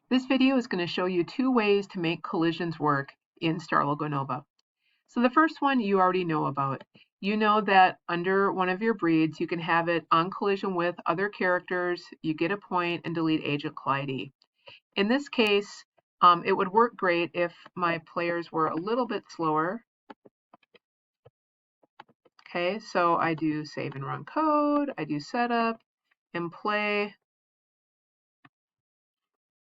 This video is going to show you two ways to make collisions work in Star Logo Nova. So the first one you already know about. You know that under one of your breeds, you can have it on collision with other characters, you get a point, and delete Agent Calliope. In this case, it would work great if my players were a little bit slower. Okay, so I do save and run code, I do setup and play.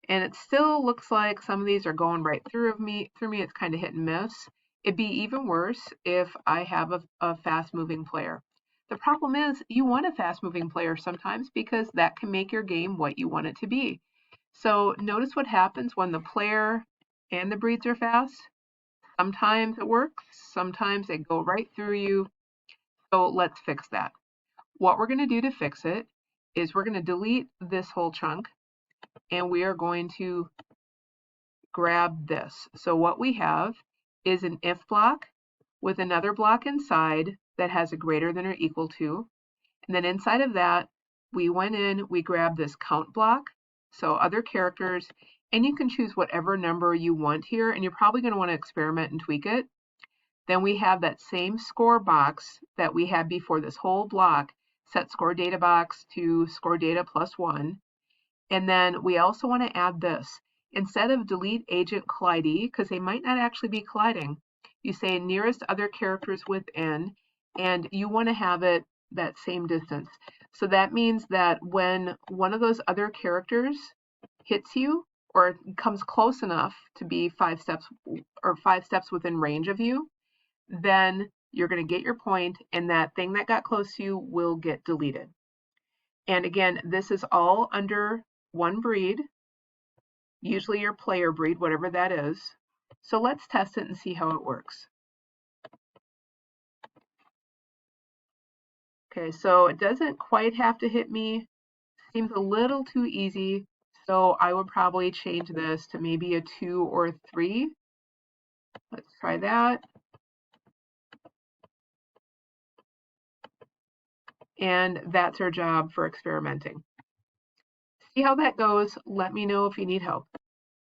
And it still looks like some of these are going right through me. It's kind of hit and miss. It'd be even worse if I have a fast-moving player. The problem is you want a fast-moving player sometimes because that can make your game what you want it to be. So notice what happens when the player and the breeds are fast. Sometimes it works, sometimes they go right through you. So let's fix that. What we're going to do to fix it is we're going to delete this whole chunk and we are going to grab this. So what we have is an if block with another block inside that has a greater than or equal to. And then inside of that, we went in, we grabbed this count block, so other characters, and you can choose whatever number you want here, and you're probably going to want to experiment and tweak it. Then we have that same score box that we had before this whole block, set score data box to score data +1. And then we also want to add this. Instead of delete Agent Calliope, because they might not actually be colliding, you say nearest other characters within, and you want to have it that same distance. So that means that when one of those other characters hits you or comes close enough to be 5 steps within range of you, then you're going to get your point and that thing that got close to you will get deleted. And again, this is all under one breed, usually your player breed, whatever that is. So let's test it and see how it works. Okay, so it doesn't quite have to hit me. Seems a little too easy. So I would probably change this to maybe a 2 or 3. Let's try that. And that's our job for experimenting. See how that goes. Let me know if you need help.